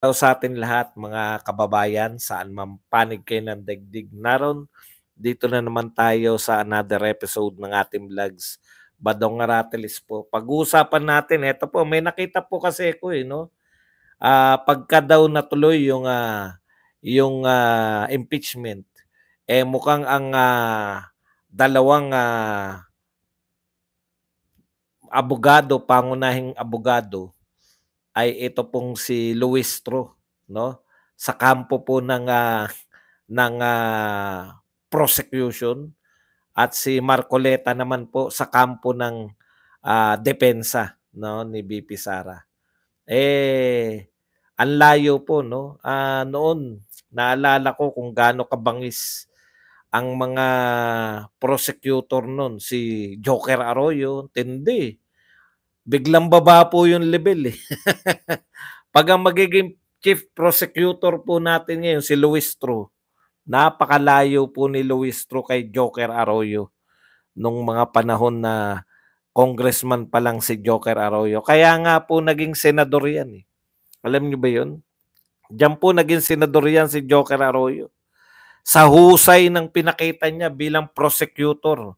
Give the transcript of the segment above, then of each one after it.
Hello sa atin lahat mga kababayan, saan man panig kayo ng daigdig naroon. Dito na naman tayo sa another episode ng ating vlogs. Badong Aratelis po. Pag-uusapan natin, eto po, may nakita po kasi ko no? Pagka daw natuloy yung impeachment, mukhang ang dalawang abogado, pangunahing abogado, ay ito pong si Luis Tro, no? Sa kampo po ng prosecution at si Marcoleta naman po sa kampo ng depensa, no, ni BP Sara. Ang layo po, no? Noon naalala ko kung gaano kabangis ang mga prosecutor noon, si Joker Arroyo, tindi. Biglang baba po yung level eh. Pag ang magiging chief prosecutor po natin ngayon, si Luis Tro, napakalayo po ni Luis Tro kay Joker Arroyo nung mga panahon na congressman pa lang si Joker Arroyo. Kaya nga po naging senador yan eh. Alam niyo ba yun? Diyan po naging senador yan si Joker Arroyo. Sa husay ng pinakita niya bilang prosecutor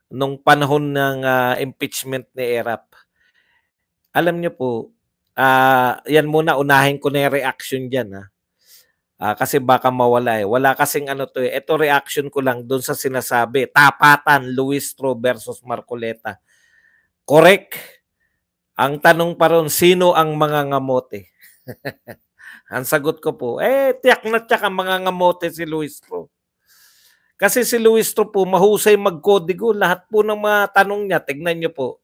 nung panahon ng impeachment ni Erap. Alam niyo po, yan muna, unahin ko na yung reaction dyan. Kasi baka mawala eh. Wala kasing ano to eh. Ito reaction ko lang doon sa sinasabi. Tapatan, Luis Tro versus Marcoleta. Correct. Ang tanong pa ron, sino ang mga ngamote? Ang sagot ko po, tiyak na tiyak ang mga ngamote si Luis Tro. Kasi si Luis Tro po, mahusay magkodigo. Lahat po ng mga tanong niya, tignan niyo po.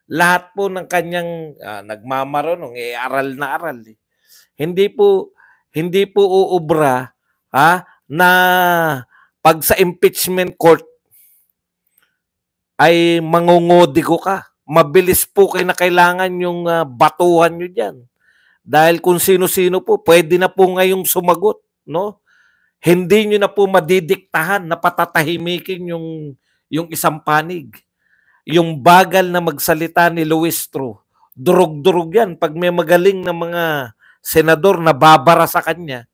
Lahat po ng kanyang nagmamarunong, aral na aral. Eh. Hindi po uubra na pag sa impeachment court ay mangungodigo ka. Mabilis po kayo na kailangan yung batuhan nyo dyan. Dahil kung sino-sino po, pwede na po ngayong sumagot. No? Hindi nyo na po madidiktahan na patatahimikin yung isang panig. Yung bagal na magsalita ni Luis Tro, durog-durog yan. Pag may magaling na mga senador na babara sa kanya,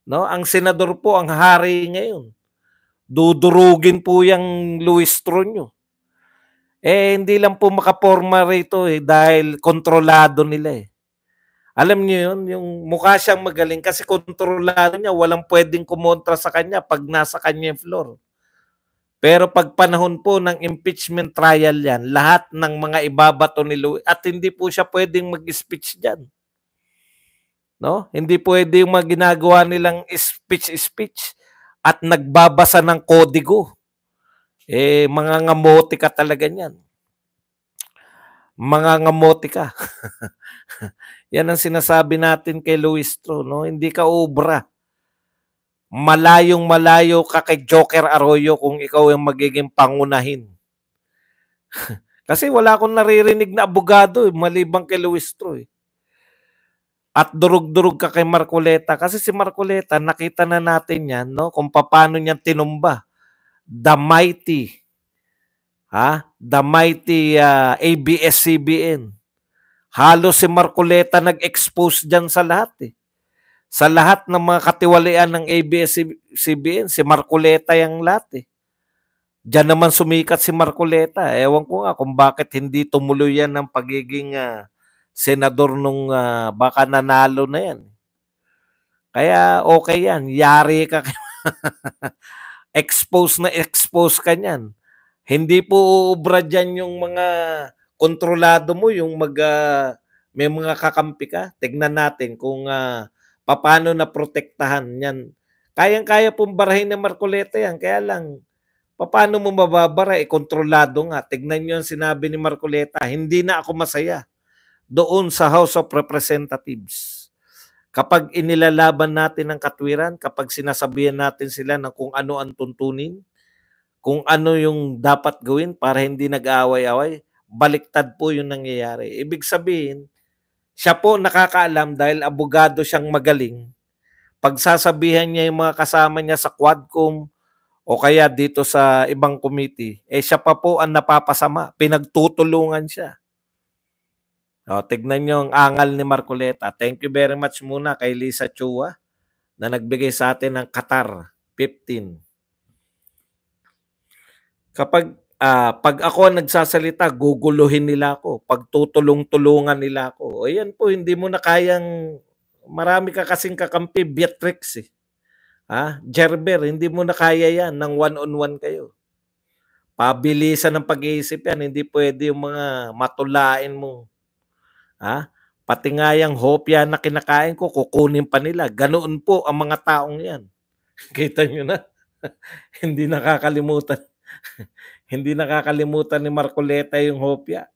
no? Ang senador po ang hari ngayon. Dudurugin po yung Luis Tro nyo. Hindi lang po makaporma rito dahil kontrolado nila eh. Alam niyo yun, yung mukha siyang magaling kasi kontrolado niya, walang pwedeng kumontra sa kanya pag nasa kanya yung floor. Pero pag panahon po ng impeachment trial yan, lahat ng mga ibabato ni Luis, at hindi po siya pwedeng mag-speech dyan. No? Hindi pwede yung mga ginagawa nilang speech at nagbabasa ng kodigo. Mga ngamote ka talaga niyan. Mga ngamote ka. Yan ang sinasabi natin kay Luis Tro, no? Hindi ka obra. Malayong-malayo ka kay Joker Arroyo kung ikaw ang magiging pangunahin. Kasi wala akong naririnig na abogado malibang kay Luis Tro. At durug-durug ka kay Marcoleta. Kasi si Marcoleta, nakita na natin yan, no? Kung paano niyan tinumba. The mighty, the mighty ABS-CBN. Halos si Marcoleta nag-expose dyan sa lahat eh. Sa lahat ng mga katiwalian ng ABS-CBN, si Marcoleta yung lahat eh. Diyan naman sumikat si Marcoleta. Ewan ko nga kung bakit hindi tumuloy yan ng pagiging senador nung baka nanalo na yan. Kaya okay yan. Yari ka. Expose ka niyan. Hindi po uubra dyan yung mga kontrolado mo, yung may mga kakampi ka. Tignan natin kung paano na protektahan yan. Kayang-kaya pong barahin ng Marcoleta yan. Kaya lang, paano mo mababara? Kontrolado nga. Tignan nyo ang sinabi ni Marcoleta. Hindi na ako masaya doon sa House of Representatives. Kapag inilalaban natin ang katwiran, kapag sinasabihan natin sila ng kung ano ang tuntunin, kung ano yung dapat gawin para hindi nag-aaway-away, baliktad po yung nangyayari. Ibig sabihin, siya po nakakaalam dahil abogado siyang magaling. Pagsasabihan niya yung mga kasama niya sa Quadcom o kaya dito sa ibang committee, siya pa po ang napapasama. Pinagtutulungan siya. Tignan niyo ang angal ni Marcoleta. Thank you very much muna kay Lisa Chua na nagbigay sa atin ng Qatar 15. Pag ako ang nagsasalita, guguluhin nila ako. Pagtutulong-tulungan nila ako. O yan po, hindi mo na kayang, marami ka kasing kakampi, Beatrix eh. Gerber, hindi mo na kaya yan ng one-on-one kayo. Pabilisan ng pag-iisip yan, hindi pwede yung mga matulain mo. Pati nga yung hopya na kinakain ko, kukunin pa nila. Ganoon po ang mga taong yan. Kita nyo na, hindi nakakalimutan. Hindi nakakalimutan ni Marcoleta yung hopya.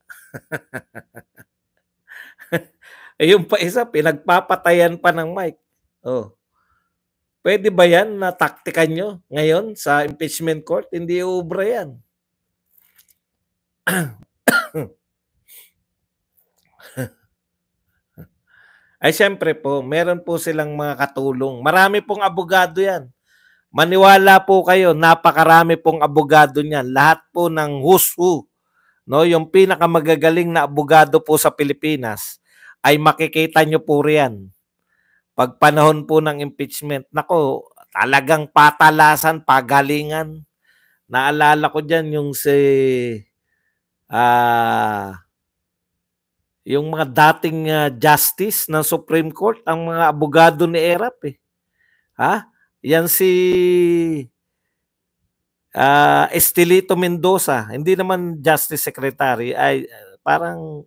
Yung pa isa, pinagpapatayan pa ng mic. Pwede ba yan na taktikan nyo ngayon sa impeachment court? Hindi ubra yan. Ay siyempre po, meron po silang mga katulong. Marami pong abogado yan. Maniwala po kayo, napakarami pong abogado niyan. Lahat po ng who's who, no, yung pinakamagagaling na abogado po sa Pilipinas ay makikita nyo po riyan. Pag panahon po ng impeachment, nako, talagang patalasan, pagalingan. Naalala ko diyan yung yung mga dating justice ng Supreme Court, ang mga abogado ni ERAP eh. Yan si Estelito Mendoza, hindi naman Justice Secretary, ay parang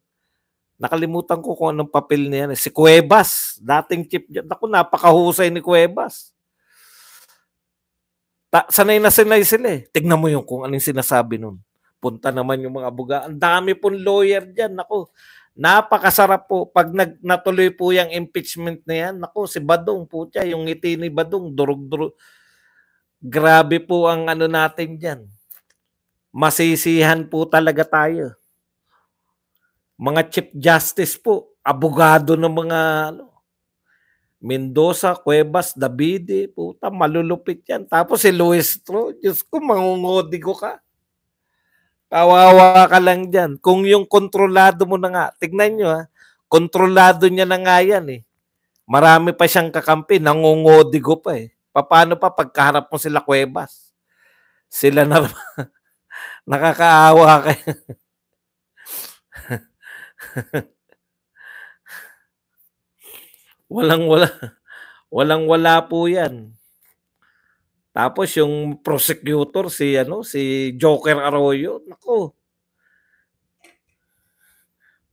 nakalimutan ko kung anong papel niya. Si Cuevas, dating chief. Naku, napakahusay ni Cuevas. Sanay na sanay sila eh. Tignan mo yung kung anong sinasabi nun. Punta naman yung mga abogado. Ang dami pong lawyer dyan. Naku, napakasarap po. Pag natuloy po yung impeachment na yan, naku, si Badong po siya, yung ngiti ni Badong, durug-durug. Grabe po ang ano natin dyan. Masisihan po talaga tayo. Mga Chief Justice po, abogado ng mga Mendoza, Cuevas, Davide, puta, malulupit yan. Tapos si Luis Tro, Diyos ko, mangungodi ko ka. Kawawa ka lang dyan. Kung yung kontrolado mo na nga, tignan nyo kontrolado niya na nga yan eh. Marami pa siyang kakampi, nangungodi ko pa eh. Paano pa pagkaharap mo sila Cuevas? Sila na nakakaawa kayo. Walang-wala po yan. Tapos yung prosecutor, si Joker Arroyo, nako.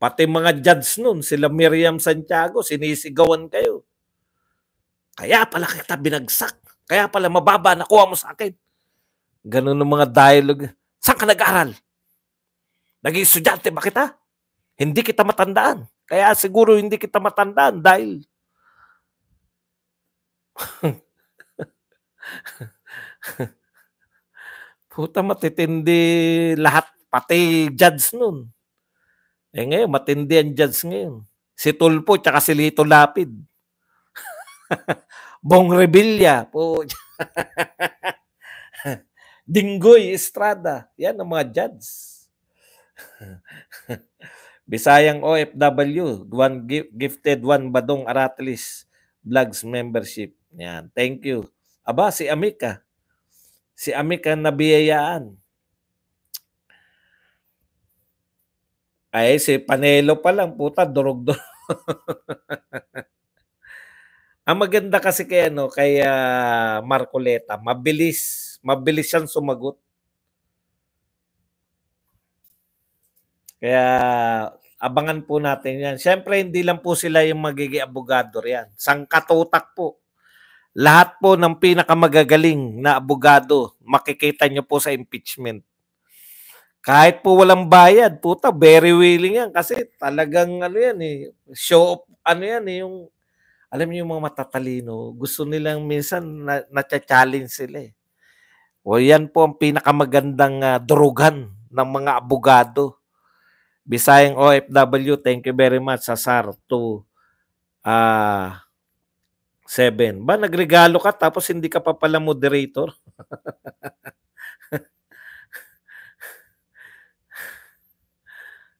Pati mga judge nun, sila Miriam Santiago, sinisigawan kayo. Kaya pala kita binagsak. Kaya pala mababa nakuha mo sa akin. Ganun ang mga dialogue. Saan ka nag-aral? Naging estudyante ba kita? Hindi kita matandaan. Kaya siguro hindi kita matandaan dahil puta, matitindi lahat, pati judge nun. Ngayon, matindi ang judge ngayon. Si Tulfo tsaka si Lito Lapid. Bong Revilla po. Dinggoy Estrada. Yan ang mga judge. Bisayang OFW, gifted one Badong Aratlis Vlogs membership. Yan, thank you. Aba, si Amika. Si Amika nabiyayaan. Ay, si Panelo pa lang, puta, durog-durog. Ang maganda kasi kay Marcoleta, mabilis siyang sumagot. Kaya abangan po natin yan. Siyempre, hindi lang po sila yung magiging abogado riyan. Sangkatutak po. Lahat po ng pinakamagagaling na abogado, makikita nyo po sa impeachment. Kahit po walang bayad, puta, very willing yan. Kasi talagang show up, yung, alam niyo yung mga matatalino, gusto nilang minsan na-challenge sila eh. O yan po ang pinakamagandang durugan ng mga abogado. Bisayang OFW, thank you very much sa SAR 7. Ba, nagregalo ka tapos hindi ka pa pala moderator?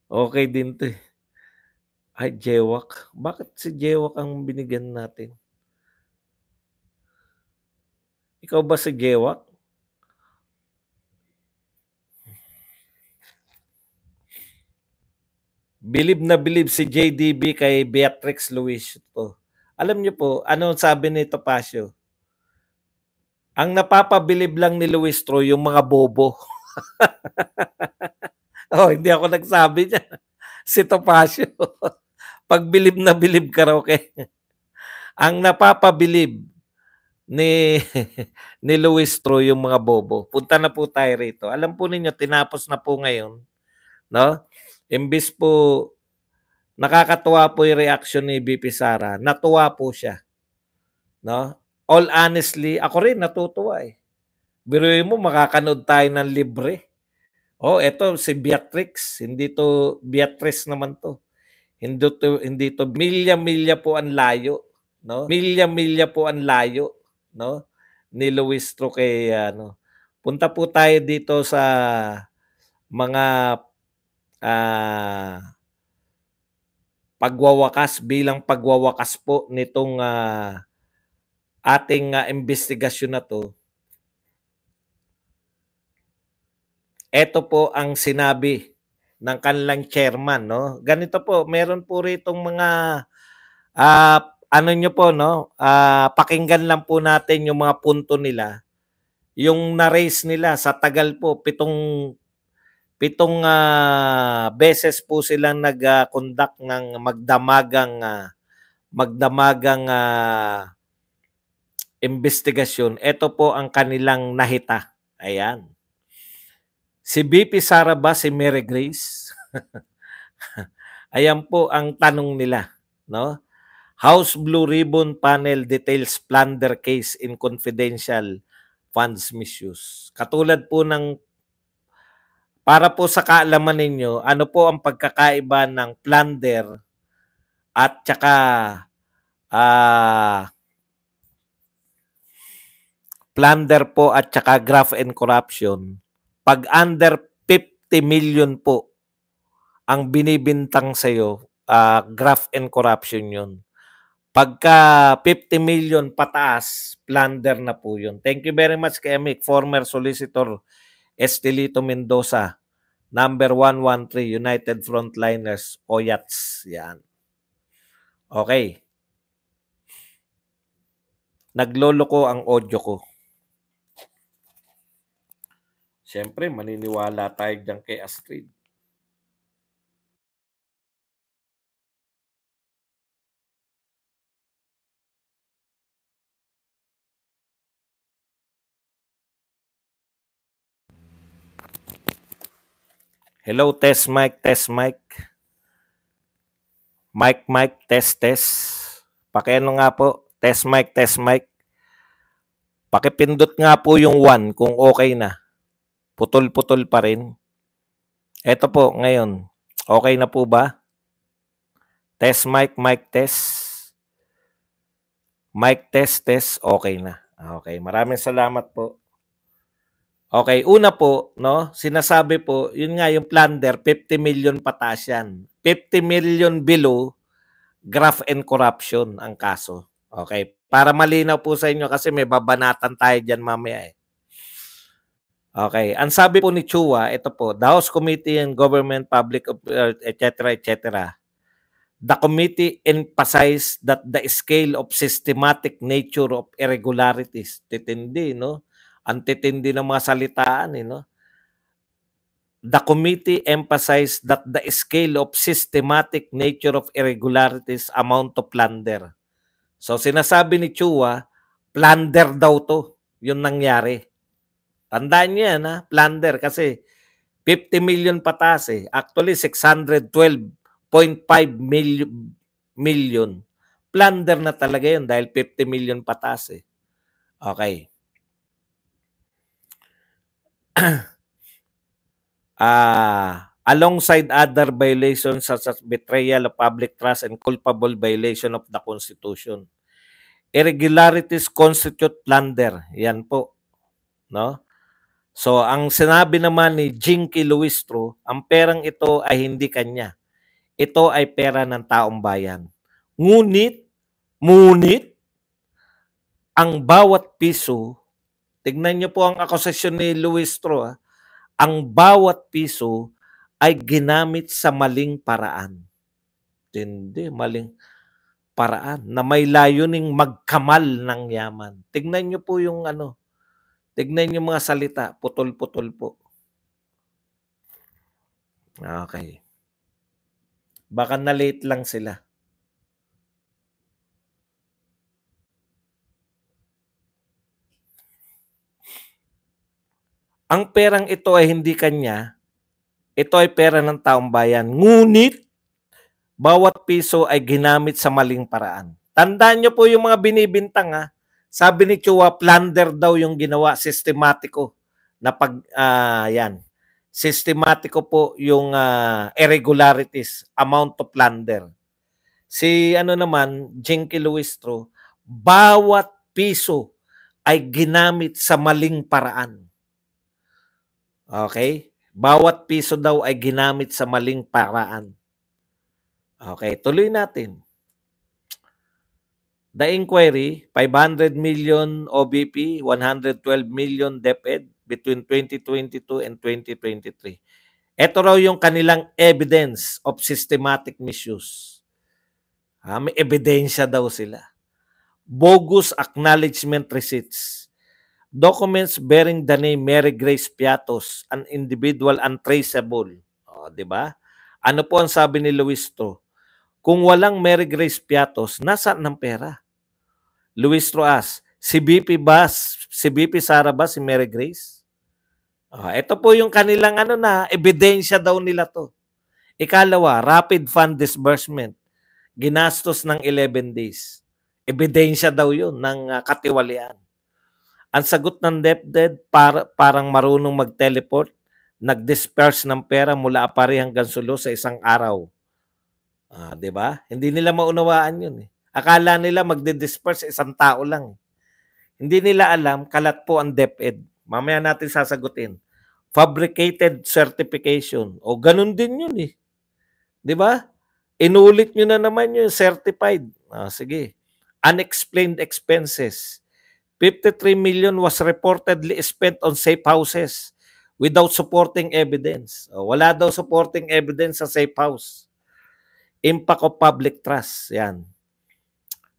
Okay din to eh. Ay, Jewak. Bakit si Jewak ang binigyan natin? Ikaw ba si Jewak? Bilib na bilib si JDB kay Beatrix Luis po. Alam niyo po, ano sabi ni Topacio? Ang napapabilib lang ni Luis Tro yung mga bobo. Oh, hindi ako nagsabi niya. Si Topacio. Pag bilib na bilib ka raw kay ang napapabilib ni ni Luis Tro yung mga bobo. Punta na po tayo rito. Alam po ninyo, tinapos na po ngayon, no? Imbis po nakakatuwa po yung reaction ni BP Sara. Natuwa po siya, no? All honestly, ako rin natutuwa eh. Biruin mo, makakanood tayo ng libre. Oh, eto si Beatrix. Hindi to Beatrice naman to. Hindi to milya-milya po ang layo, no? Milya-milya po ang layo, no? Ni Luis Tro kay ano. Punta po tayo dito sa mga pagwawakas bilang pagwawakas po nitong ating investigasyon na to. Ito po ang sinabi ng kanilang chairman, no? Ganito po, meron po ritong mga ano nyo po, no? Pakinggan lang po natin yung mga punto nila. Yung na-raise nila sa tagal po, pitong beses po silang nag-conduct ng magdamagang investigasyon. Ito po ang kanilang nahita. Ayan. Si BP Sara ba si Mary Grace? Ayan po ang tanong nila, no? House Blue Ribbon Panel details plunder case in confidential funds misuse. Katulad po ng, para po sa kaalaman ninyo, ano po ang pagkakaiba ng plunder at saka plunder po at saka graft and corruption. Pag under 50 million po ang binibintang sa'yo, graft and corruption yun. Pagka 50 million pataas, plunder na po yun. Thank you very much kay Mick, former Solicitor Estelito Mendoza, number 113, United Frontliners, OYATS. Yan. Okay. Nagloloko ang audio ko. Siyempre, maniniwala tayo dyan kay Astrid. Hello, test mic, test mic. Mic, mic, test, test. Pakiano nga po, test mic, test mic. Pakipindot nga po yung 1 kung okay na. Putol-putol pa rin. Eto po, ngayon. Okay na po ba? Test mic, mic test. Mic test, test. Okay na. Okay, maraming salamat po. Okay, una po, no, sinasabi po, yun nga yung plunder, 50 million pataas yan. 50 million below, graft and corruption ang kaso. Okay, para malinaw po sa inyo kasi may babanatan tayo dyan mamaya eh. Okay, ang sabi po ni Chua, ito po, the House Committee on Government, Public, etc., etc., the committee emphasized that the scale of systematic nature of irregularities, titindi, no? Ang titindi ng mga salitaan, no? The committee emphasized that the scale of systematic nature of irregularities amount to plunder. So sinasabi ni Chua, plunder daw to, yung nangyari. Tandaan niyo yan, ha? Plunder kasi 50 million pataas eh. Actually, 612.5 million. Plunder na talaga yun dahil 50 million pataas eh. Okay. Alongside other violations such as betrayal of public trust and culpable violation of the Constitution. Irregularities constitute plunder. Yan po. No? So, ang sinabi naman ni Jinky Luistro, ang perang ito ay hindi kanya. ito ay pera ng taong bayan. Ngunit, ang bawat piso, tignan niyo po ang akusasyon ni Luis Tro, ang bawat piso ay ginamit sa maling paraan. Hindi, maling paraan na may layuning magkamal ng yaman. Tignan niyo po yung tignan niyo mga salita, putol-putol po. Okay. Baka na-late lang sila. Ang perang ito ay hindi kanya, ito ay pera ng taong bayan. Ngunit, bawat piso ay ginamit sa maling paraan. Tandaan niyo po yung mga binibintang Sabi ni Chua, plunder daw yung ginawa, sistematiko na yan. Sistematiko po yung irregularities, amount of plunder. Si naman, Jinky Luistro, bawat piso ay ginamit sa maling paraan. Okay? Bawat piso daw ay ginamit sa maling paraan. Okay, tuloy natin. The inquiry, 500 million OBP, 112 million DepEd between 2022 and 2023. Ito raw yung kanilang evidence of systematic misuse. May ebidensya daw sila. Bogus acknowledgement receipts. Documents bearing the name Mary Grace Piatos, an individual untraceable. Di ba? Ano po ang sabi ni Luis Tro? Kung walang Mary Grace Piatos, nasaan ng pera? Luis Troas, si BP Sara ba si Mary Grace? Ito po yung kanilang ebidensya daw nila to. Ikalawa, rapid fund disbursement. Ginastos ng 11 days. Ebidensya daw yun ng katiwalian. Ang sagot ng DepEd, parang marunong mag-teleport, nag-disperse ng pera mula Apari hanggang Sulu sa isang araw. Diba? Hindi nila maunawaan yun Akala nila magdi-disperse isang tao lang. Hindi nila alam, kalat po ang DepEd. Mamaya natin sasagutin. Fabricated certification. O ganun din yun Di ba? Inulit nyo na naman yung certified. Sige. Unexplained expenses. 53 million was reportedly spent on safe houses without supporting evidence. Wala daw supporting evidence sa safe house. Impact of public trust. Yan.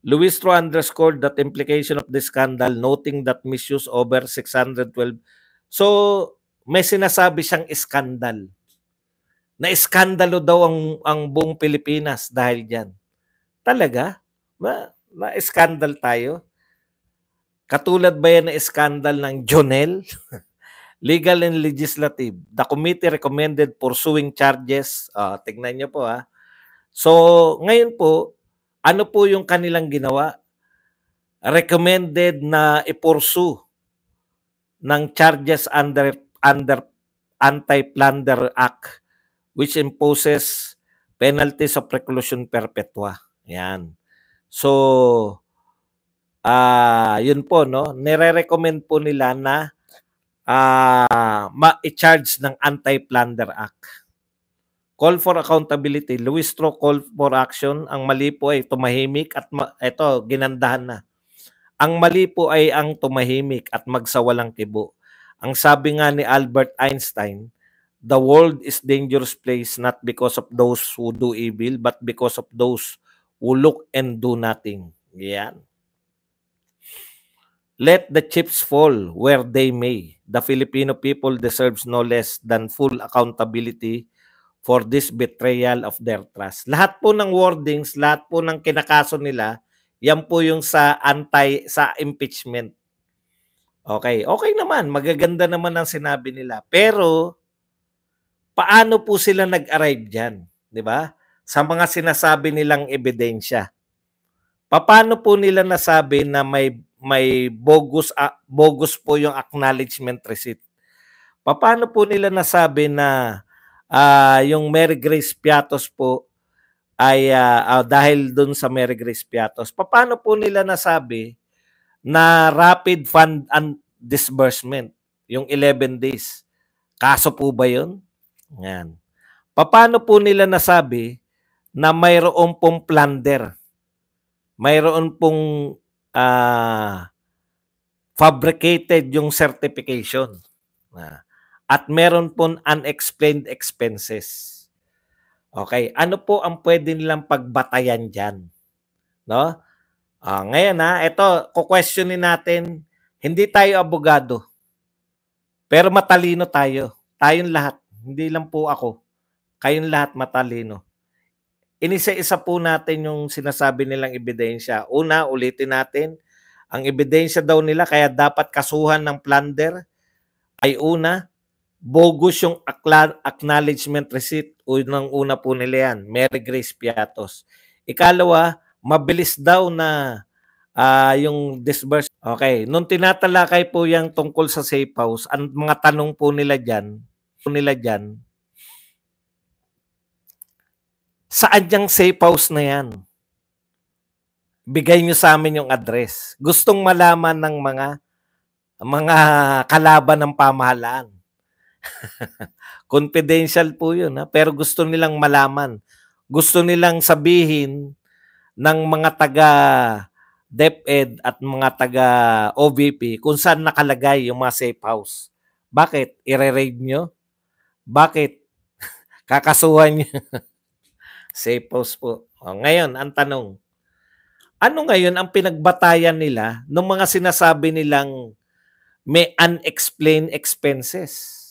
Luis Tro underscored that implication of the scandal, noting that misuse over 612. So, may sinasabi siyang skandal. Na-iskandalo daw ang buong Pilipinas dahil dyan. Talaga? Na-iskandal tayo? Katulad ba yan na iskandal ng Jonel? Legal and Legislative. The committee recommended pursuing charges. Tignan niyo po So, ngayon po, ano po yung kanilang ginawa? Recommended na i-pursue ng charges under Anti-Plunder Act which imposes penalties of reclusion perpetua. Yan. So, yun po, nire-recommend po nila na ma-charge ng Anti-Plunder Act. Call for accountability. Luis Tro call for action. Ang mali po ay tumahimik at ito, ginandahan na. Ang mali po ay ang tumahimik at magsawalang kibo. Ang sabi nga ni Albert Einstein, the world is dangerous place not because of those who do evil, but because of those who look and do nothing. Yan. Let the chips fall where they may. The Filipino people deserves no less than full accountability for this betrayal of their trust. Lahat po ng wordings, lahat po ng kinakaso nila, yan po yung sa impeachment. Okay naman, magaganda naman ang sinabi nila. Pero, paano po sila nag-arrive dyan? Di ba? Sa mga sinasabi nilang ebidensya. Paano po nila nasabi na may bogus po yung acknowledgement receipt? Paano po nila nasabi na yung Mary Grace Piatos po ay dahil dun sa Mary Grace Piatos? Paano po nila nasabi na rapid fund and disbursement, yung 11 days? Kaso po ba yun? Yan. Paano po nila nasabi na mayroon pong plunder. Mayroon pong fabricated yung certification. At meron pong unexplained expenses. Okay, ano po ang pwede nilang pagbatayan dyan? No? Ngayon ito, kukwestiyonin natin, hindi tayo abogado, pero matalino tayo. Tayong lahat, hindi lang po ako. Kayong lahat matalino. Inisa-isa po natin yung sinasabi nilang ebidensya. Una, ulitin natin, ang ebidensya daw nila kaya dapat kasuhan ng plunder ay una, bogus yung acknowledgement receipt. Unang-una po nila yan, Mary Grace Piatos. Ikalawa, mabilis daw na yung disburse. Okay, nung tinatalakay po yung tungkol sa safe house, ang mga tanong po nila dyan, saan yung safe house na yan? Bigay nyo sa amin yung address. Gustong malaman ng mga kalaban ng pamahalaan. Confidential po yun, pero gusto nilang malaman. Gusto nilang sabihin ng mga taga DepEd at mga taga OVP kung saan nakalagay yung mga safe house. Bakit? I-raid nyo? Bakit? Kakasuhan nyo? Safe house po. Ngayon, ang tanong, ano ngayon ang pinagbatayan nila ng mga sinasabi nilang may unexplained expenses?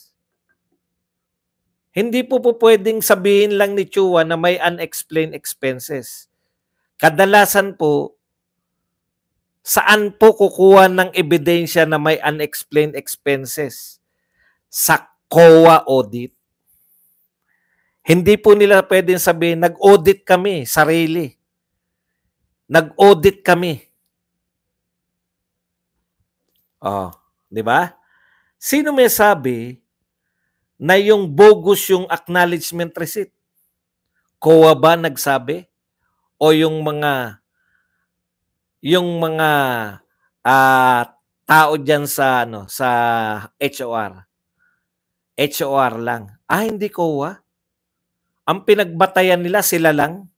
Hindi po pwedeng sabihin lang ni Chua na may unexplained expenses. Kadalasan po, saan po kukuha ng ebidensya na may unexplained expenses? Sa COA audit. Hindi po nila pwedeng sabihin, nag-audit kami, sarili. Nag-audit kami. Di ba? Sino may sabi na yung bogus yung acknowledgement receipt? COA ba nagsabi? O yung mga tao diyan sa sa HOR? HOR lang. Hindi COA. Ang pinagbatayan nila sila lang.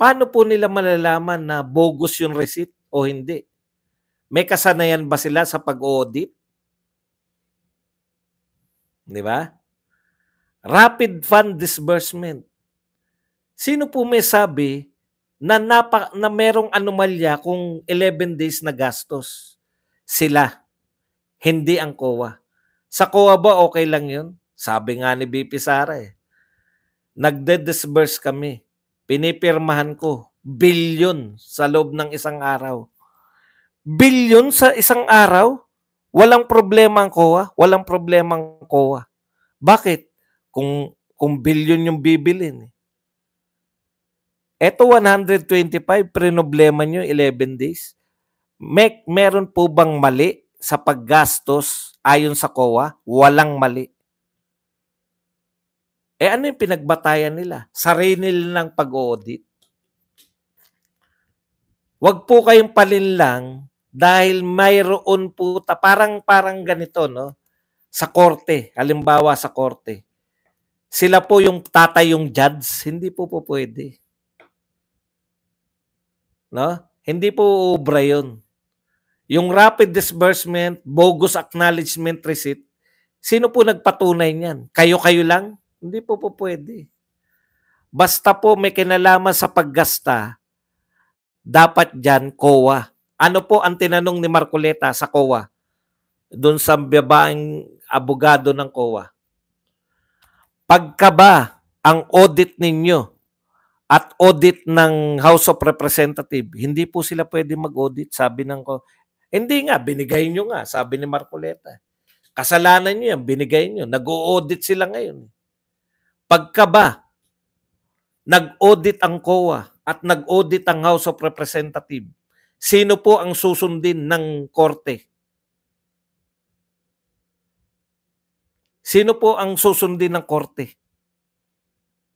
Paano po nila malalaman na bogus yung receipt o hindi? May kasanayan ba sila sa pag-audit? Di ba? Rapid fund disbursement. Sino po may sabi na merong anomalya kung 11 days na gastos? Sila. Hindi ang COA. Sa COA ba okay lang yun? Sabi nga ni BP Sara nagde-disburse kami. Pinipirmahan ko. Bilyon sa loob ng isang araw. Bilyon sa isang araw? Walang problema ang COA? Walang problema ang COA. Bakit? Kung bilyon yung bibilin. Eto 125, prinoblema nyo 11 days. Meron po bang mali sa paggastos ayon sa COA? Walang mali. Ano yung pinagbatayan nila? Sarili nilang pag-audit. Huwag po kayong palinlang dahil mayroon po, parang ganito, no? Sa korte, halimbawa sa korte. Sila po yung tatay yung judge, hindi po pwede. No? Hindi po ubra yun. Yung rapid disbursement, bogus acknowledgement receipt, sino po nagpatunay niyan? Kayo-kayo lang? Hindi po pwede. Basta po may kinalaman sa paggasta, dapat dyan COA. Ano po ang tinanong ni Marcoleta sa COA? Doon sa babaeng abogado ng COA. Pagka ba ang audit ninyo at audit ng House of Representatives, hindi po sila pwede mag-audit, sabi ng COA. Hindi nga, binigay nyo nga, sabi ni Marcoleta. Kasalanan nyo yan, binigay nyo. Nag-audit sila ngayon. Pagka ba nag-audit ang COA at nag-audit ang House of Representatives, sino po ang susundin ng korte? Sino po ang susundin ng korte?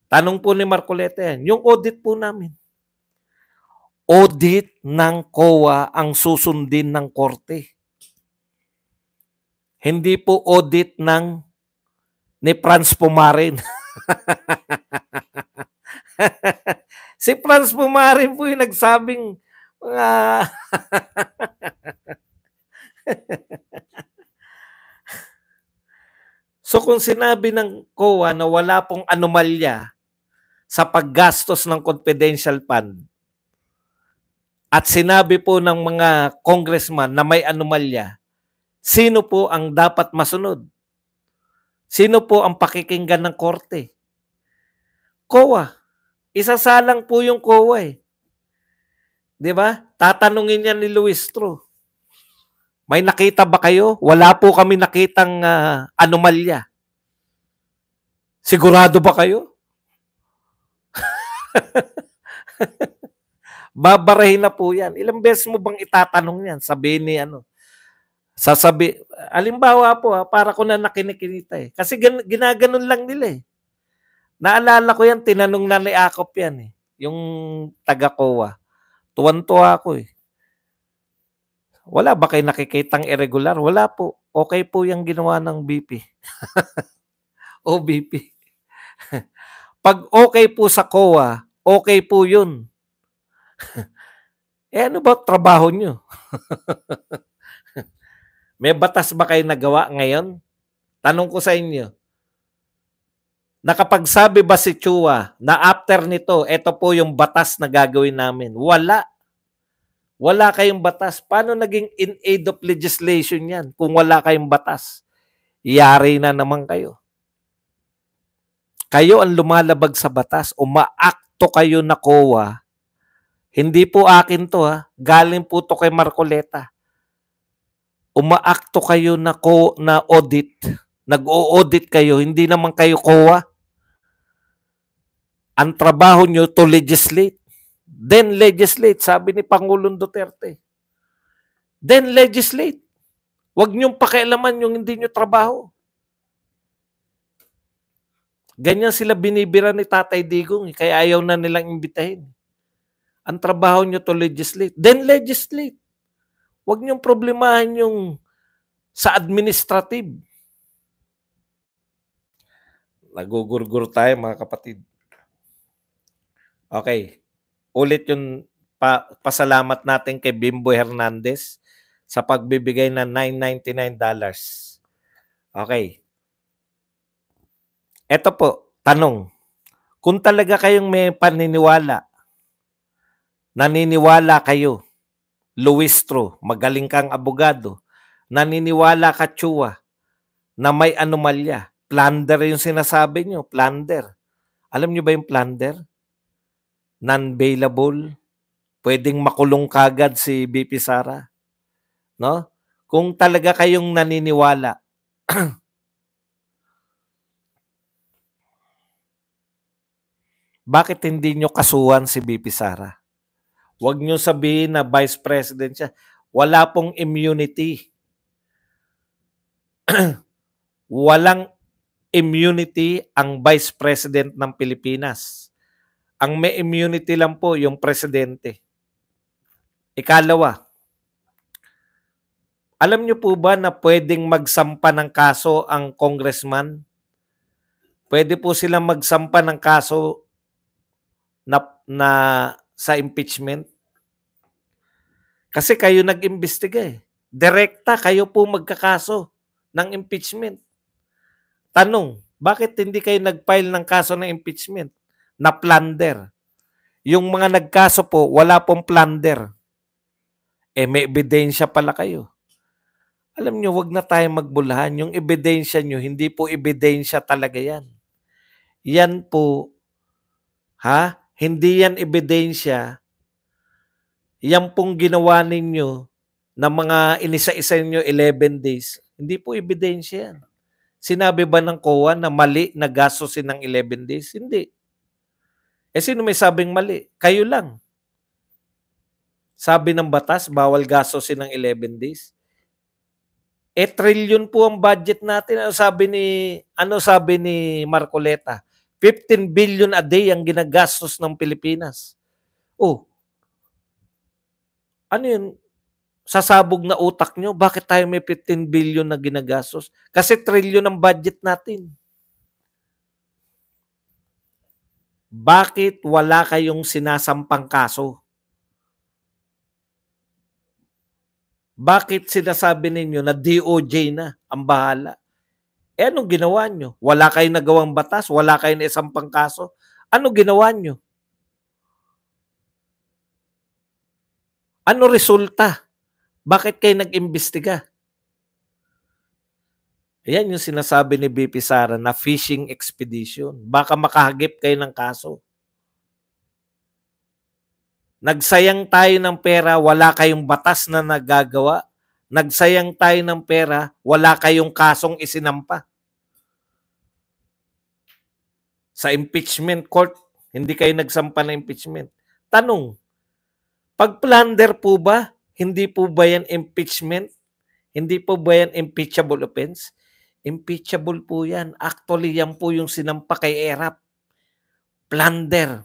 Tanong po ni Marcoleta yan. Yung audit po namin. Audit ng COA ang susundin ng korte. Hindi po audit ni Franz Pumarin. Si Franz Pumarin po yung nagsabing mga So kung sinabi ng COA na wala pong anomalya sa paggastos ng confidential fund at sinabi po ng mga congressman na may anomalya, sino po ang dapat masunod? Sino po ang pakikinggan ng korte? COA. Isasalang po yung COA eh. 'Di ba? Tatanungin niya ni Luis Tro. May nakita ba kayo? Wala po kami nakitang anomalya. Sigurado ba kayo? Babarahin na po yan. Ilang beses mo bang itatanong yan? Sabihin ni alimbawa po para ko na nakinikinita eh. Kasi ginaganon lang nila eh. Naalala ko yan, tinanong na ni Akop yan eh. Yung taga-COA. Tuwan-tuwa ako eh. Wala ba kayo nakikitang irregular? Wala po. Okay po yung ginawa ng BP. o BP. Pag okay po sa COA, okay po yun. Ano ba trabaho nyo? May batas ba kayo nagawa ngayon? Tanong ko sa inyo. Nakapagsabi ba si Chua na after nito, ito po yung batas na gagawin namin? Wala. Wala kayong batas. Paano naging in aid of legislation yan kung wala kayong batas? Yari na naman kayo. Kayo ang lumalabag sa batas, umaakto kayo na COA. Hindi po akin to ha. Galing po to kay Marcoleta. Umaakto kayo na audit. Nag-o-audit kayo. Hindi naman kayo COA. Ang trabaho nyo to legislate. Then legislate, sabi ni Pangulong Duterte. Then legislate. Huwag niyong pakialaman yung hindi nyo trabaho. Ganyan sila binibira ni Tatay Digong, kaya ayaw na nilang imbitahin. Ang trabaho nyo to legislate. Then legislate. Huwag niyong problemahan yung sa administrative. Nagugurgur tayo mga kapatid. Okay. Ulit yung pasalamat natin kay Bimbo Hernandez sa pagbibigay ng $999. Okay. Ito po, tanong. Kung talaga kayong may paniniwala, naniniwala kayo, Luis Tro, magaling kang abogado, naniniwala ka, Chua, na may anomalya, plunder yung sinasabi nyo, plunder. Alam nyo ba yung plunder? Non-bailable, pwedeng makulong kagad si BP Sara. No? Kung talaga kayong naniniwala, bakit hindi nyo kasuhan si BP Sara? Huwag nyo sabihin na Vice President siya. Wala pong immunity. Walang immunity ang Vice President ng Pilipinas. Ang may immunity lang po yung presidente. Ikalawa, alam nyo po ba na pwedeng magsampa ng kaso ang congressman? Pwede po silang magsampa ng kaso na sa impeachment. Kasi kayo nag-imbestiga eh. Direkta kayo po magkakaso ng impeachment. Tanong, bakit hindi kayo nag-file ng kaso ng impeachment? Na plunder. Yung mga nagkaso po, wala pong plunder. May ebidensya pala kayo. Alam nyo, wag na tayo magbulahan. Yung ebidensya nyo, hindi po ebidensya talaga yan. Yan po, hindi yan ebidensya. Yan pong ginawa ninyo na mga inisa-isa nyo 11 days. Hindi po ebidensya yan. Sinabi ba ng COA na mali na gastusin ng 11 days? Hindi. Sino may sabing mali? Kayo lang. Sabi ng batas, bawal gastusin ng 11 days. Trillion po ang budget natin. Ano sabi ni Marcoleta? 15 billion a day ang ginagastos ng Pilipinas. Oh. Ano yun? Sasabog na utak nyo, bakit tayo may 15 billion na ginagastos? Kasi trillion ang budget natin. Bakit wala kayong sinasampang kaso? Bakit sinasabi ninyo na DOJ na ang bahala? Eh, anong ginawa nyo? Wala kayong nagawang batas? Wala kayong naisampang kaso? Ano ginawa nyo? Ano resulta? Bakit kayo nag-imbestiga? Ayan yung sinasabi ni BP Sara na fishing expedition. Baka makahagip kayo ng kaso. Nagsayang tayo ng pera, wala kayong batas na nagagawa. Nagsayang tayo ng pera, wala kayong kasong isinampa. Sa impeachment court, hindi kayo nagsampa ng impeachment. Tanong, pag plunder po ba, hindi po ba yan impeachment? Hindi po ba yan impeachable offense? Impeachable po yan. Actually, yan po yung sinampa kay ERAP. Plunder.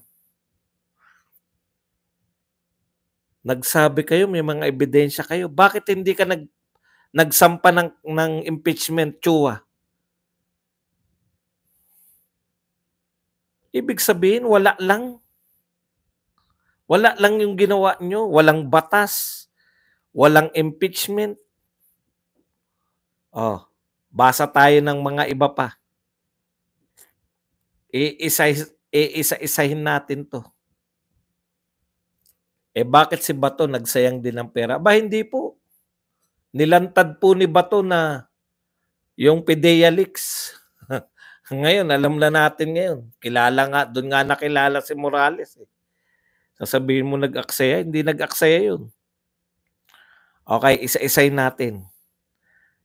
Nagsabi kayo, may mga ebidensya kayo. Bakit hindi ka nagsampa ng impeachment, Chua? Ibig sabihin, wala lang. Wala lang yung ginawa nyo. Walang batas. Walang impeachment. Oh, basa tayo ng mga iba pa. Iisa-isahin natin to. Eh bakit si Bato nagsayang din ng pera? Ba hindi po. Nilantad po ni Bato na yung PDEA leaks. Ngayon, alam na natin ngayon. Kilala nga, doon nga nakilala si Morales. Sasabihin mo nag-aksaya, hindi nag-aksaya yun. Okay, isa-isahin natin.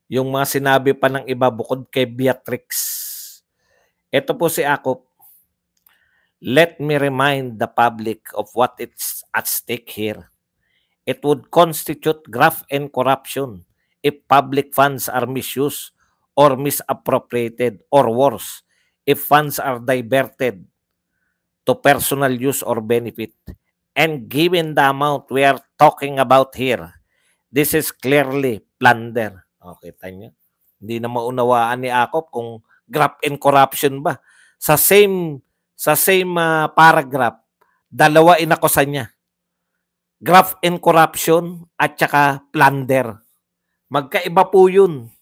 Yung mga sinabi pa ng iba bukod kay Beatrix. Ito po si Akop. Let me remind the public of what is at stake here. It would constitute graft and corruption if public funds are misused or misappropriated, or worse, if funds are diverted to personal use or benefit. And given the amount we are talking about here, this is clearly plunder. Okay, tanyo. Hindi na maunawaan ni Akop kung graft and corruption ba. Sa same paragraph, dalawa inakusan niya. Graft and corruption at saka plunder. Magkaiba po yun.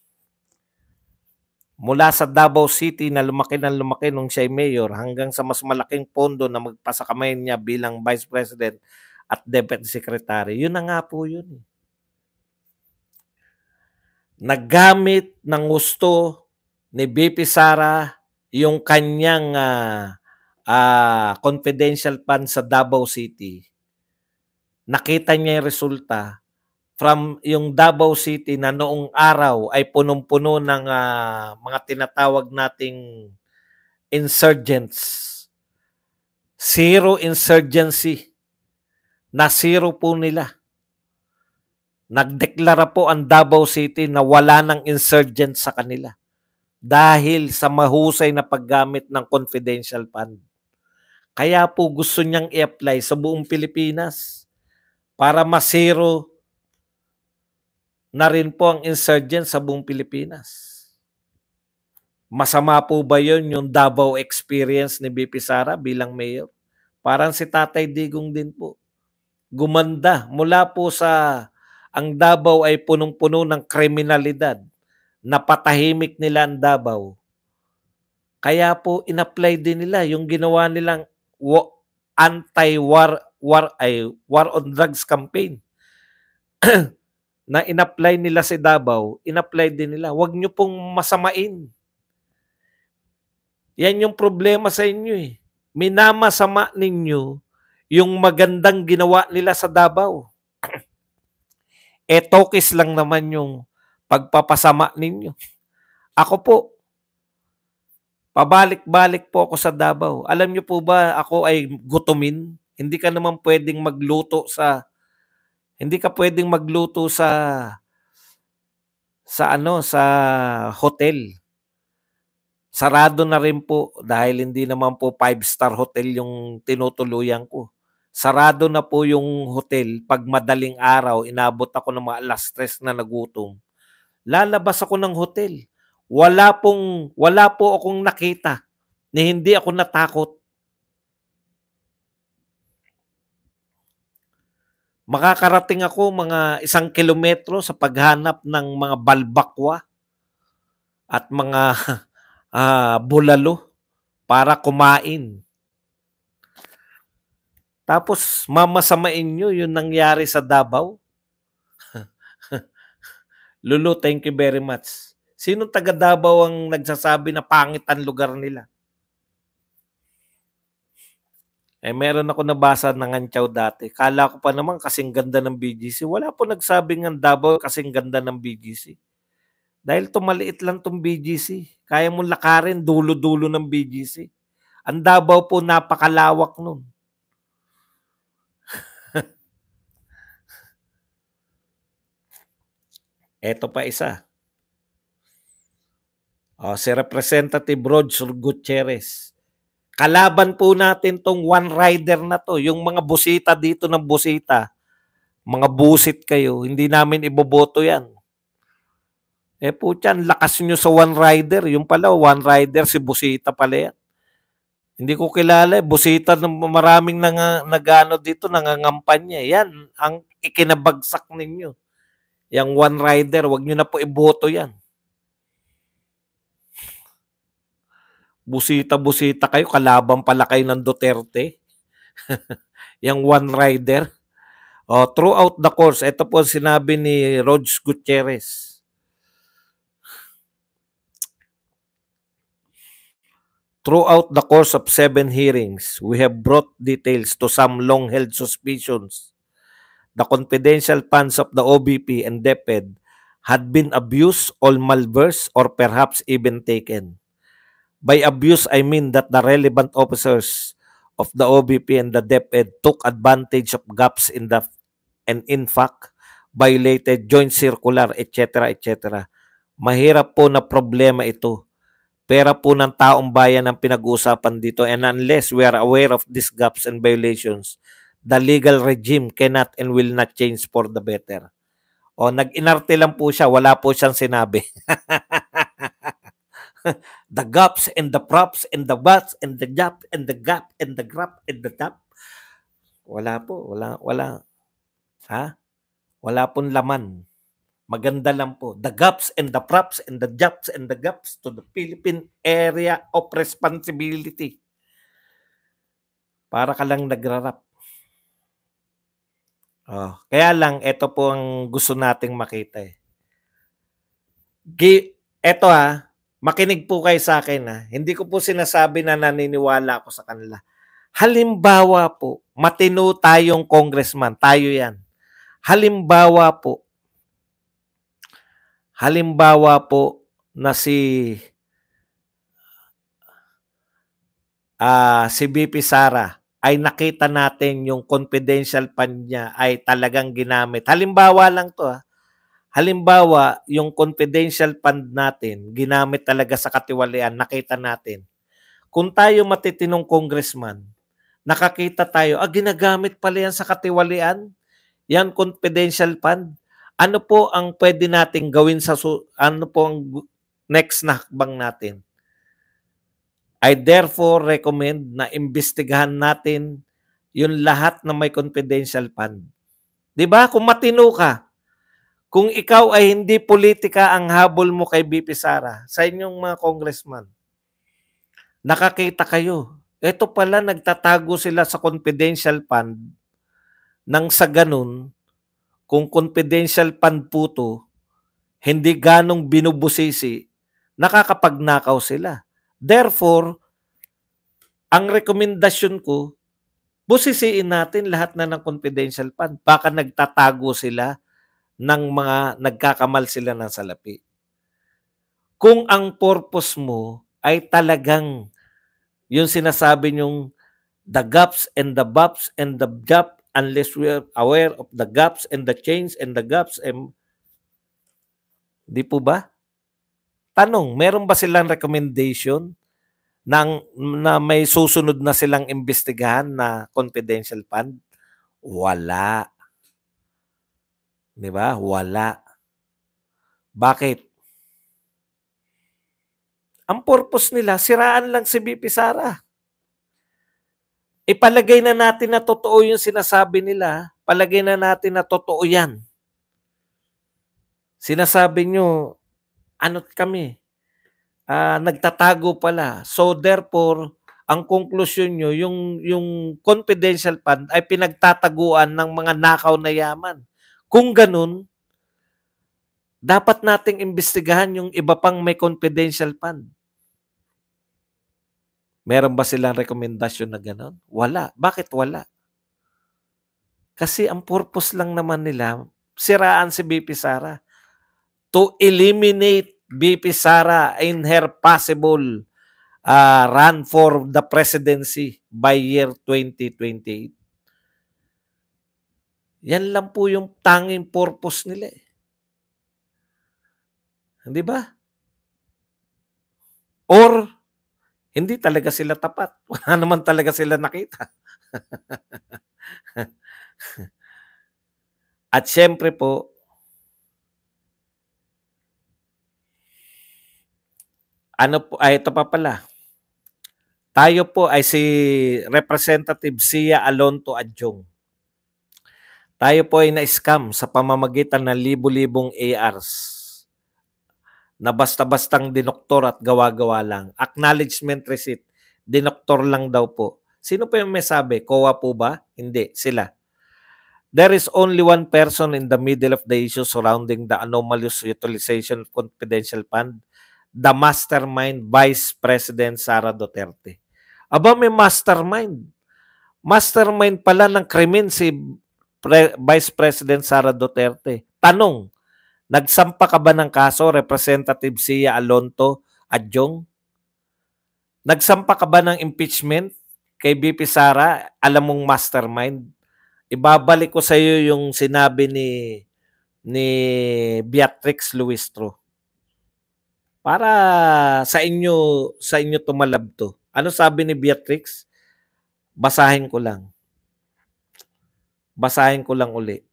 Mula sa Davao City na lumaki nung siya ay mayor hanggang sa mas malaking pondo na magpasakamay niya bilang Vice President at Deputy Secretary. Yun na nga po yun. Naggamit ng gusto ni BP Sara yung kanyang confidential fund sa Davao City. Nakita niya yung resulta from yung Davao City na noong araw ay punong-puno ng mga tinatawag nating insurgents. Zero insurgency. Na zero po nila. Nagdeklara po ang Davao City na wala ng insurgents sa kanila dahil sa mahusay na paggamit ng confidential fund. Kaya po gusto niyang i-apply sa buong Pilipinas para masero na rin po ang insurgents sa buong Pilipinas. Masama po ba yun yung Davao experience ni BP Sara bilang mayor? Parang si Tatay Digong din po. Gumanda mula po sa ang Davao ay punong-puno ng kriminalidad. Napatahimik nila ang Davao. Kaya po in-apply din nila yung ginawa nilang anti-war war on drugs campaign. Na in-apply nila si Davao, in-apply din nila. Huwag nyo pong masamain. Yan yung problema sa inyo eh. Minamasama ninyo yung magandang ginawa nila sa Davao. Tokis lang naman yung pagpapasama ninyo. Ako po, pabalik-balik po ako sa Davao. Alam niyo po ba ako ay gutumin? Hindi ka naman pwedeng magluto sa hotel. Sarado na rin po dahil hindi naman po 5-star hotel yung tinutuluyan ko. Sarado na po yung hotel. Pag madaling araw, inabot ako ng mga alas 3 na nagutom. Lalabas ako ng hotel. Wala po akong nakita na hindi ako natakot. Makakarating ako mga 1 kilometro sa paghanap ng mga balbakwa at mga bulalo para kumain. Tapos mamasamain nyo yung nangyari sa Davao. Lulu, thank you very much. Sino taga Davao ang nagsasabi na pangit ang lugar nila? Meron ako nabasa ng Antyaw dati. Kala ko pa naman kasing ganda ng BGC. Wala po nagsabing ang Davao kasing ganda ng BGC. Dahil maliit lang tong BGC. Kaya mong lakarin dulo-dulo ng BGC. Ang Davao po napakalawak nun. Eto pa isa. Si Representative Rog Gutierrez. Kalaban po natin tong one rider na to. Yung mga busita dito ng busita. Mga busit kayo. Hindi namin iboboto yan. Po tiyan, lakas nyo sa one rider. Yung pala, one rider, si busita pala yan. Hindi ko kilala. Busita ng maraming nagano dito, nangangampanya. Yan ang ikinabagsak ninyo. Yang one rider, wag nyo na po iboto yan. Busita-busita kayo, kalaban pala kayo ng Duterte. Yang one rider. Throughout the course, ito po sinabi ni Rog Gutierrez. Throughout the course of 7 hearings, we have brought details to some long-held suspicions. The confidential funds of the OBP and DepEd had been abused or malversed or perhaps even taken. By abuse, I mean that the relevant officers of the OBP and the DepEd took advantage of gaps in the and in fact violated joint circular, etc. etc. Mahirap po na problema ito. Pera po ng taong bayan ang pinag-uusapan dito, and unless we are aware of these gaps and violations, the legal regime cannot and will not change for the better. Nag-inarte lang po siya, wala po siyang sinabi. The gaps and the props and the bats and the gap and the gap and the grap and the tap. Wala po, wala. Wala pong laman. Maganda lang po. The gaps and the props and the gaps and the gaps to the Philippine area of responsibility. Para ka lang nagrarap. Kaya lang, ito po ang gusto nating makita. Ito makinig po kayo sa akin. Hindi ko po sinasabi na naniniwala ako sa kanila. Halimbawa po, matino tayong congressman. Tayo yan. Halimbawa po na si BP Sara ay nakita natin yung confidential fund niya ay talagang ginamit. Halimbawa lang to. Halimbawa, yung confidential fund natin ginamit talaga sa katiwalian, nakita natin. Kung tayo matitinong congressman, nakakita tayo, ginagamit pala yan sa katiwalian, yan confidential fund. Ano po ang pwede nating gawin ano po ang next na hakbang natin? I therefore recommend na imbestigahan natin yung lahat na may confidential fund. 'Di ba? Kung matino ka, kung ikaw ay hindi politika ang habol mo kay BP Sara, sa inyong mga congressman, nakakita kayo, ito pala nagtatago sila sa confidential fund nang sa ganun, kung confidential fund po to, hindi ganong binubusisi, nakakapagnakaw sila. Therefore, ang rekomendasyon ko, busisiin natin lahat na ng confidential fund. Baka nagtatago sila ng mga nagkakamal sila ng salapi. Kung ang purpose mo ay talagang yung sinasabi nyong the gaps and the bops and the gap, unless we are aware of the gaps and the change and the gaps, di po ba? Tanong, meron ba silang recommendation na may susunod na silang imbestigahan na confidential fund? Wala. Di ba? Wala. Bakit? Ang purpose nila, siraan lang si BP Sara. Ipalagay na natin na totoo yung sinasabi nila. palagay na natin na totoo yan. Sinasabi nyo, ano kami, nagtatago pala. So therefore, ang konklusyon nyo, yung confidential fund ay pinagtataguan ng mga nakaw na yaman. Kung ganun, dapat nating imbestigahan yung iba pang may confidential fund. Meron ba silang rekomendasyon na gano'n? Wala. Bakit wala? Kasi ang purpose lang naman nila, siraan si BP Sara. To eliminate BP Sara in her possible run for the presidency by year 2028. Yan lang po yung tanging purpose nila. Hindi ba? Or, hindi talaga sila tapat. Wala naman talaga sila nakita. At syempre po, ito pa pala. Tayo po ay si Representative Sia Alonto Adjong. Tayo po ay na-scam sa pamamagitan ng libu-libong ARs na basta-bastang dinoktor at gawa-gawa lang. Acknowledgement receipt, dinoktor lang daw po. Sino po yung may sabi? COA po ba? Hindi, sila. There is only one person in the middle of the issue surrounding the anomalous utilization of confidential fund, the mastermind Vice President Sara Duterte. Aba, may mastermind. Mastermind pala ng krimen si Vice President Sara Duterte. Tanong, nagsampa ka ba ng kaso, Representative Sia Alonto Adjong? Nagsampa ka ba ng impeachment kay BP Sara? Alam mong mastermind? Ibabalik ko sa iyo yung sinabi ni Beatrix Luistro. Para sa inyo tumalab to. Ano sabi ni Beatrix? Basahin ko lang. Basahin ko lang uli.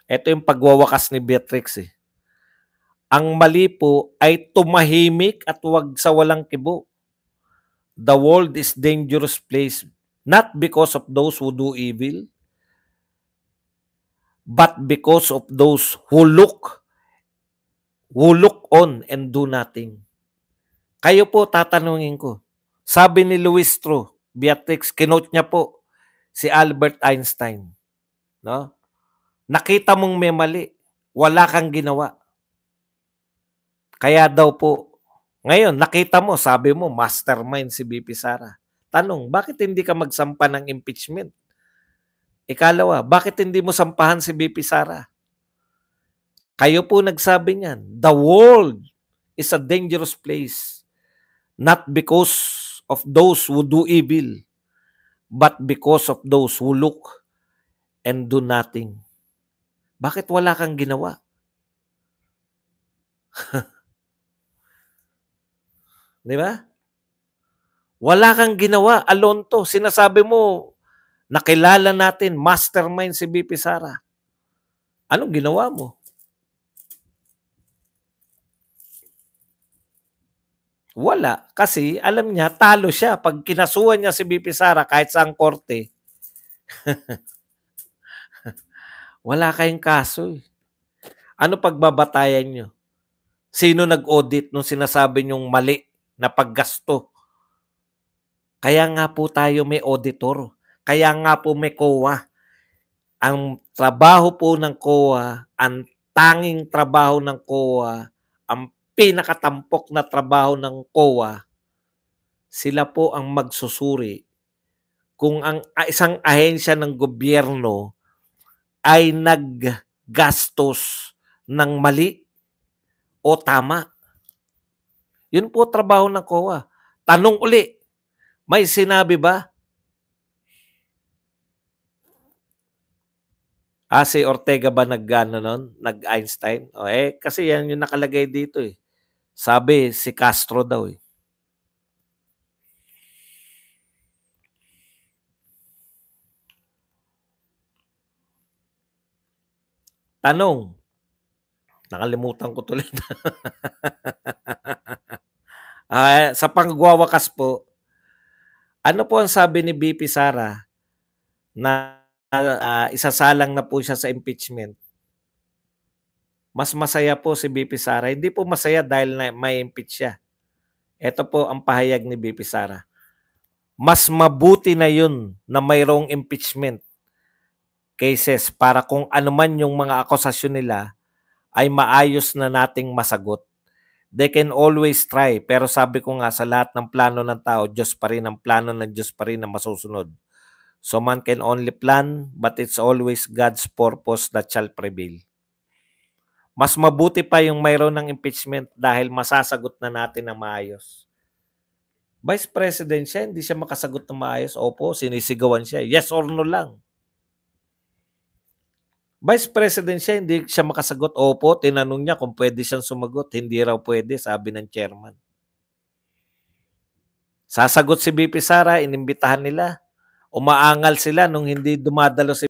Ito yung pagwawakas ni Beatrix eh. Ang mali po ay tumahimik at wag sa walang kibo. The world is dangerous place not because of those who do evil, but because of those who look on and do nothing. Kayo po tatanungin ko. Sabi ni Luistro, Beatrix, kinote niya po si Albert Einstein. No? Nakita mong may mali, wala kang ginawa. Kaya daw po, ngayon nakita mo, sabi mo, mastermind si BP Sara. Tanong, bakit hindi ka magsampa ng impeachment? Ikalawa, bakit hindi mo sampahan si BP Sara? Kayo po nagsabi niyan, the world is a dangerous place. Not because of those who do evil, but because of those who look and do nothing. Bakit wala kang ginawa? Di ba? Wala kang ginawa, Alonto. Sinasabi mo, nakilala natin, mastermind si BP Sara. Anong ginawa mo? Wala. Kasi alam niya, talo siya. Pag kinasuhan niya si BP Sara kahit sa korte, wala kayong kaso. Ano pagbabatayan niyo? Sino nag-audit nung sinasabi niyong mali na paggasto? Kaya nga po tayo may auditor. Kaya nga po may COA. Ang trabaho po ng COA, ang tanging trabaho ng COA, ang pinakatampok na trabaho ng COA, sila po ang magsusuri kung ang isang ahensya ng gobyerno ay naggastos ng mali o tama. Yun po trabaho ng COA. Tanong uli, may sinabi ba? Si Ortega ba nag-Einstein? Kasi yan yung nakalagay dito eh. Sabi, si Castro daw eh. Tanong, nakalimutan ko tuloy. Sa pangwawakas po, ano po ang sabi ni BP Sara? na isasalang na po siya sa impeachment, mas masaya po si VP Sara. Hindi po masaya dahil na may impeach siya. Ito po ang pahayag ni VP Sara. Mas mabuti na yun na mayroong impeachment cases para kung ano man yung mga akusasyon nila ay maayos na nating masagot. They can always try, pero sabi ko nga sa lahat ng plano ng tao, Diyos pa rin ang plano ng Diyos pa rin ang masusunod. So man can only plan, but it's always God's purpose that shall prevail. Mas mabuti pa yung mayroon ng impeachment dahil masasagot na natin ng maayos. Vice President siya, hindi siya makasagot ng maayos. Opo, sinisigawan siya. Yes or no lang. Vice President siya, hindi siya makasagot. Opo, tinanong niya kung pwede siyang sumagot. Hindi raw pwede, sabi ng chairman. Sasagot si VP Sara, inimbitahan nila. Umaangal sila nung hindi dumadalo si